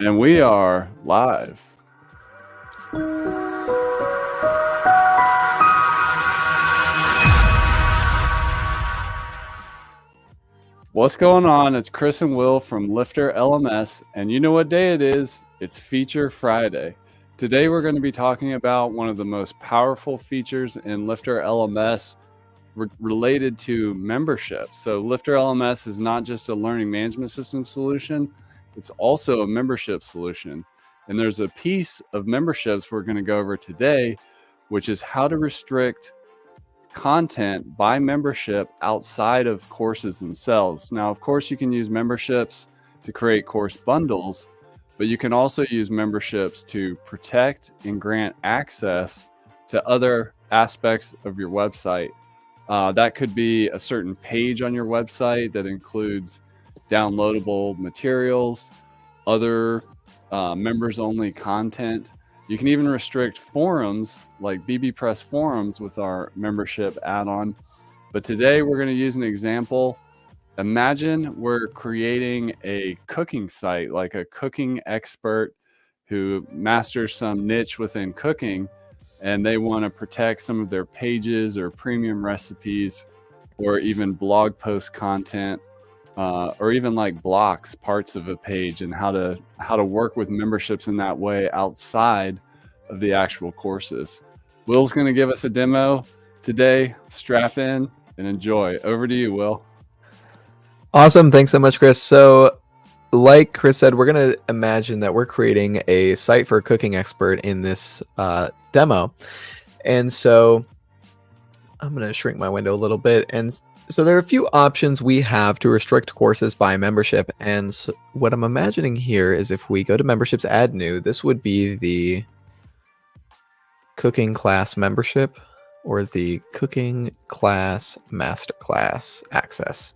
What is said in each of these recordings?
And we are live. What's going on? It's Chris and Will from Lifter LMS, and you know what day it is? It's Feature Friday. Today we're going to be talking about one of the most powerful features in Lifter LMS related to membership. So Lifter LMS is not just a learning management system solution, it's also a membership solution. And there's a piece of memberships we're going to go over today, which is how to restrict content by membership outside of courses themselves. Now, of course, you can use memberships to create course bundles, but you can also use memberships to protect and grant access to other aspects of your website. That could be a certain page on your website that includes downloadable materials, other members-only content. You can even restrict forums like bbPress forums with our membership add-on. But today we're going to use an example. Imagine we're creating a cooking site, like a cooking expert who masters some niche within cooking, and they want to protect some of their pages or premium recipes or even blog post content, or even like blocks parts of a page, and how to work with memberships in that way outside of the actual courses. Will's going to give us a demo today. Strap in and enjoy. Over to you, Will. Awesome. Thanks so much, Chris. So like Chris said, we're going to imagine that we're creating a site for a cooking expert in this demo. And so I'm going to shrink my window a little bit. And so there are a few options we have to restrict courses by membership. And so what I'm imagining here is if we go to memberships, add new, this would be the cooking class membership or the cooking class masterclass access.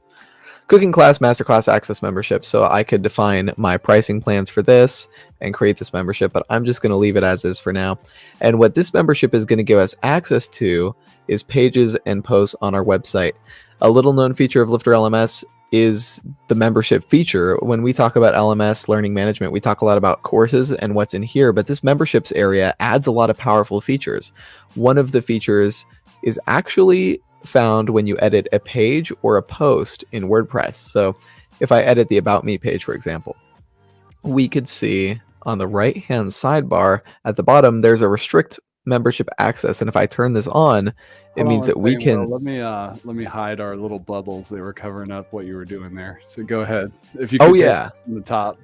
Cooking class masterclass access membership. So I could define my pricing plans for this and create this membership, but I'm just going to leave it as is for now. And what this membership is going to give us access to is pages and posts on our website. A little known feature of Lifter LMS is the membership feature. When we talk about LMS learning management, we talk a lot about courses and what's in here, but this memberships area adds a lot of powerful features. One of the features is actually found when you edit a page or a post in WordPress. So if I edit the About Me page, for example, we could see on the right-hand sidebar at the bottom, there's a restrict membership access. And if I turn this on, it means that we can... Let me hide our little bubbles. They were covering up what you were doing there. So go ahead. If you could take it from the top.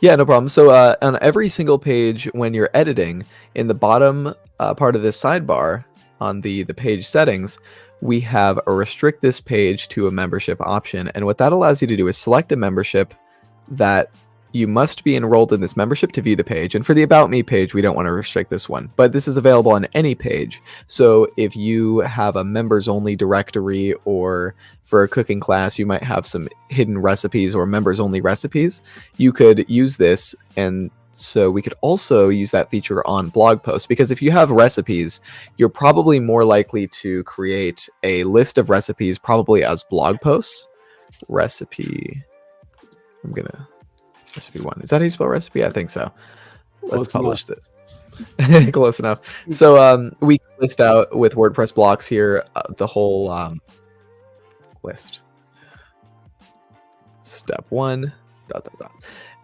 Yeah, no problem. So on every single page when you're editing, in the bottom part of this sidebar on the page settings, we have a restrict this page to a membership option. And what that allows you to do is select a membership that you must be enrolled in this membership to view the page. And for the About Me page, we don't want to restrict this one, but this is available on any page. So if you have a members only directory, or for a cooking class, you might have some hidden recipes or members only recipes, you could use this. And so we could also use that feature on blog posts, because if you have recipes, you're probably more likely to create a list of recipes, probably as blog posts. Recipe 1. Is that how you spell recipe? I think so. Let's publish this. Close enough. So we list out with WordPress blocks here the whole list. Step 1. ...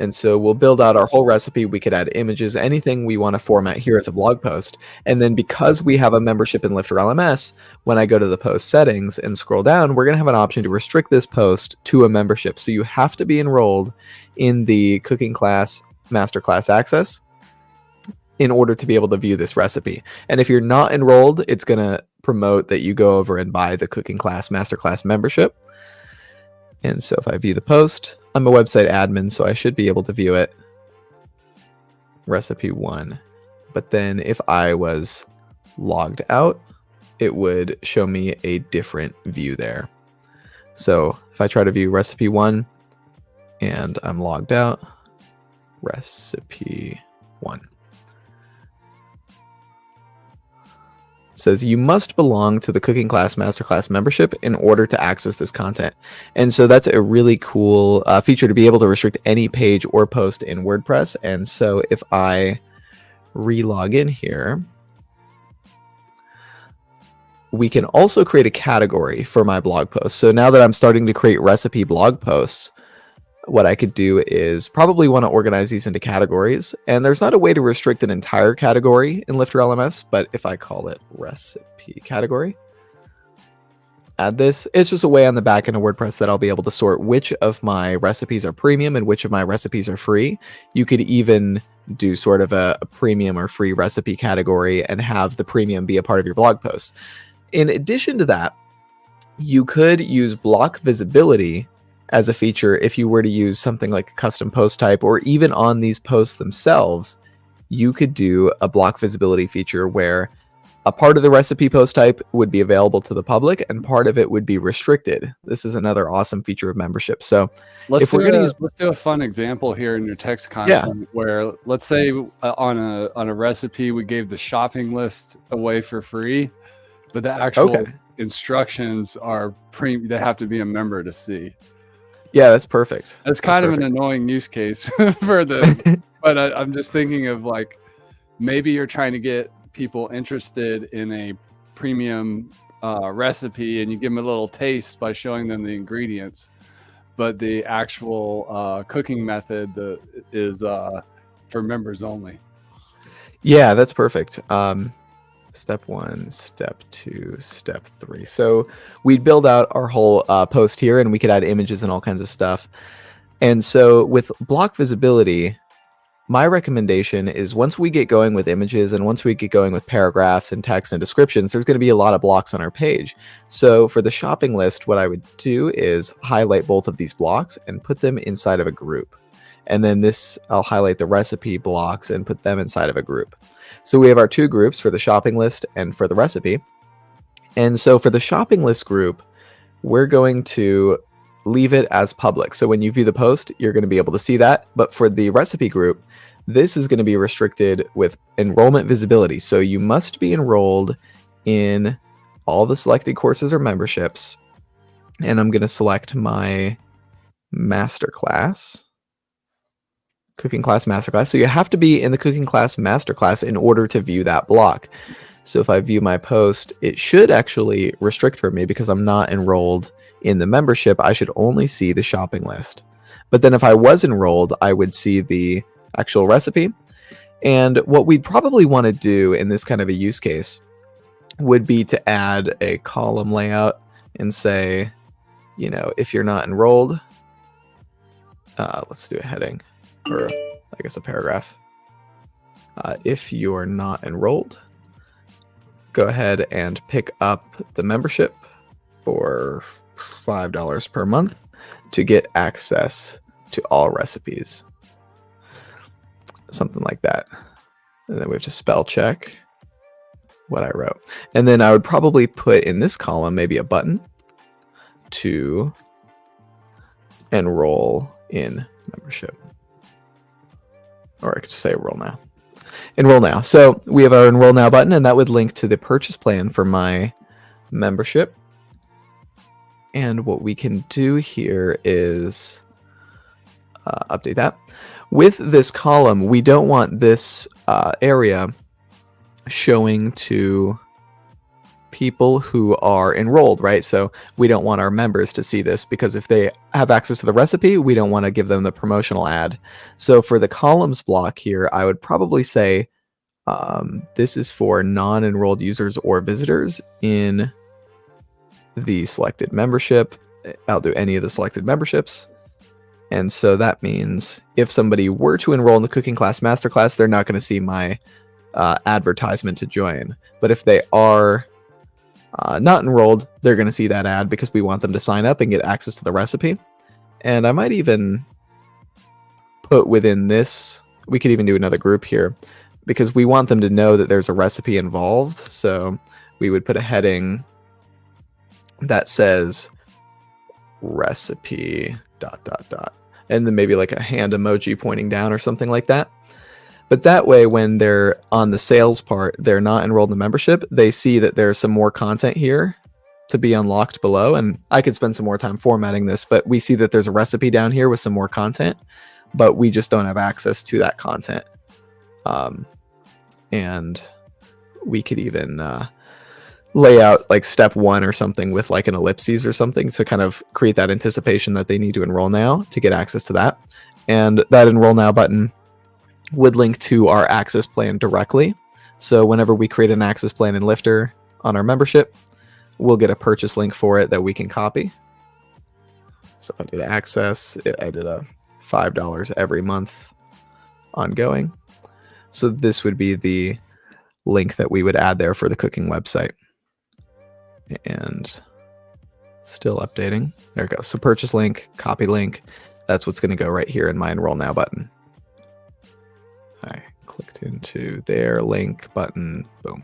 And so we'll build out our whole recipe. We could add images, anything we want to format here as a blog post. And then because we have a membership in Lifter LMS, when I go to the post settings and scroll down, we're going to have an option to restrict this post to a membership. So you have to be enrolled in the cooking class masterclass access in order to be able to view this recipe. And if you're not enrolled, it's going to promote that you go over and buy the cooking class masterclass membership. And so if I view the post, I'm a website admin, so I should be able to view it. Recipe 1. But then if I was logged out, it would show me a different view there. So if I try to view recipe 1 and I'm logged out, recipe 1. says you must belong to the Cooking Class Masterclass membership in order to access this content. And so that's a really cool feature to be able to restrict any page or post in WordPress. And so if I re-log in here, we can also create a category for my blog post. So now that I'm starting to create recipe blog posts, what I could do is probably want to organize these into categories. And there's not a way to restrict an entire category in Lifter LMS, but if I call it recipe category, add this, it's just a way on the back end of WordPress that I'll be able to sort which of my recipes are premium and which of my recipes are free. You could even do sort of a premium or free recipe category and have the premium be a part of your blog post. In addition to that, you could use block visibility as a feature if you were to use something like a custom post type, or even on these posts themselves, you could do a block visibility feature where a part of the recipe post type would be available to the public and part of it would be restricted. This is another awesome feature of membership. So let's do a fun example here in your text content where, let's say on a recipe, we gave the shopping list away for free, but the actual instructions are they have to be a member to see. Yeah, that's perfect. That's kind of an annoying use case for but I'm just thinking of, like, maybe you're trying to get people interested in a premium recipe and you give them a little taste by showing them the ingredients, but the actual cooking method is for members only. Yeah, that's perfect. Step 1, step 2, step 3. So we'd build out our whole post here, and we could add images and all kinds of stuff. And so with block visibility, my recommendation is once we get going with images and once we get going with paragraphs and text and descriptions, there's going to be a lot of blocks on our page. So for the shopping list, what I would do is highlight both of these blocks and put them inside of a group. And then I'll highlight the recipe blocks and put them inside of a group. So we have our two groups for the shopping list and for the recipe. And so for the shopping list group, we're going to leave it as public. So when you view the post, you're going to be able to see that. But for the recipe group, this is going to be restricted with enrollment visibility. So you must be enrolled in all the selected courses or memberships. And I'm going to select my masterclass. Cooking Class Masterclass. So you have to be in the Cooking Class Masterclass in order to view that block. So if I view my post, it should actually restrict for me because I'm not enrolled in the membership. I should only see the shopping list. But then if I was enrolled, I would see the actual recipe. And what we'd probably want to do in this kind of a use case would be to add a column layout and say, if you're not enrolled, let's do a heading. Or I guess a paragraph. If you're not enrolled, go ahead and pick up the membership for $5 per month to get access to all recipes. Something like that. And then we have to spell check what I wrote. And then I would probably put in this column maybe a button to enroll in membership. Or I could just say enroll now. Enroll now. So we have our enroll now button, and that would link to the purchase plan for my membership. And what we can do here is update that. With this column, we don't want this area showing to people who are enrolled, right? So we don't want our members to see this because if they have access to the recipe, we don't want to give them the promotional ad. So for the columns block here, I would probably say this is for non-enrolled users or visitors in the selected membership. I'll do any of the selected memberships. And so that means if somebody were to enroll in the Cooking Class Masterclass, they're not going to see my advertisement to join. But if they are not enrolled, they're going to see that ad because we want them to sign up and get access to the recipe. And I might even put within this, we could even do another group here because we want them to know that there's a recipe involved. So we would put a heading that says recipe ... and then maybe like a hand emoji pointing down or something like that. But that way, when they're on the sales part, they're not enrolled in the membership. They see that there's some more content here to be unlocked below. And I could spend some more time formatting this, but we see that there's a recipe down here with some more content, but we just don't have access to that content. And we could even lay out like step 1 or something with like an ellipses or something to kind of create that anticipation that they need to enroll now to get access to that. And that enroll now button would link to our access plan directly. So whenever we create an access plan in Lifter on our membership, we'll get a purchase link for it that we can copy. So I did access, I did a $5 every month ongoing. So this would be the link that we would add there for the cooking website. And still updating. There it goes. So purchase link, copy link. That's what's going to go right here in my enroll now button. I clicked into their link button. Boom.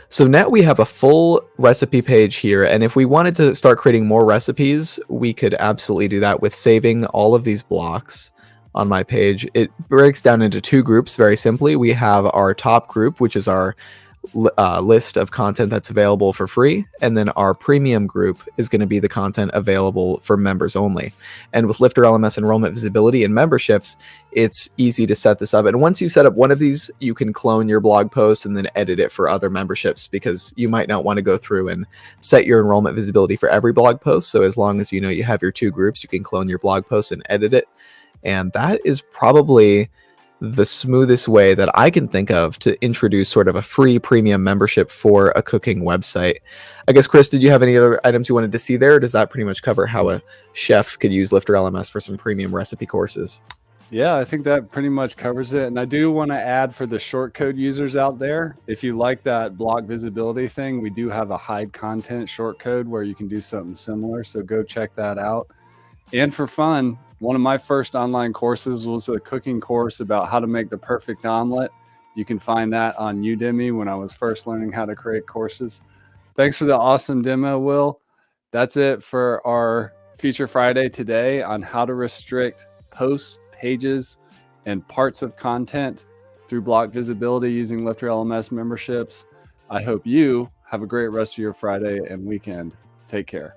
So now we have a full recipe page here. And if we wanted to start creating more recipes, we could absolutely do that with saving all of these blocks on my page. It breaks down into 2 groups very simply. We have our top group, which is our list of content that's available for free, and then our premium group is going to be the content available for members only. And with Lifter LMS enrollment visibility and memberships, it's easy to set this up. And once you set up one of these, you can clone your blog post and then edit it for other memberships, because you might not want to go through and set your enrollment visibility for every blog post. So as long as you know you have your 2 groups, you can clone your blog post and edit it. And that is probably the smoothest way that I can think of to introduce sort of a free premium membership for a cooking website. I guess, Chris, did you have any other items you wanted to see there? Or does that pretty much cover how a chef could use Lifter LMS for some premium recipe courses? Yeah, I think that pretty much covers it. And I do want to add for the short code users out there, if you like that block visibility thing, we do have a hide content short code where you can do something similar. So go check that out. And for fun, one of my first online courses was a cooking course about how to make the perfect omelet. You can find that on Udemy when I was first learning how to create courses. Thanks for the awesome demo, Will. That's it for our Feature Friday today on how to restrict posts, pages, and parts of content through block visibility using Lifter LMS memberships. I hope you have a great rest of your Friday and weekend. Take care.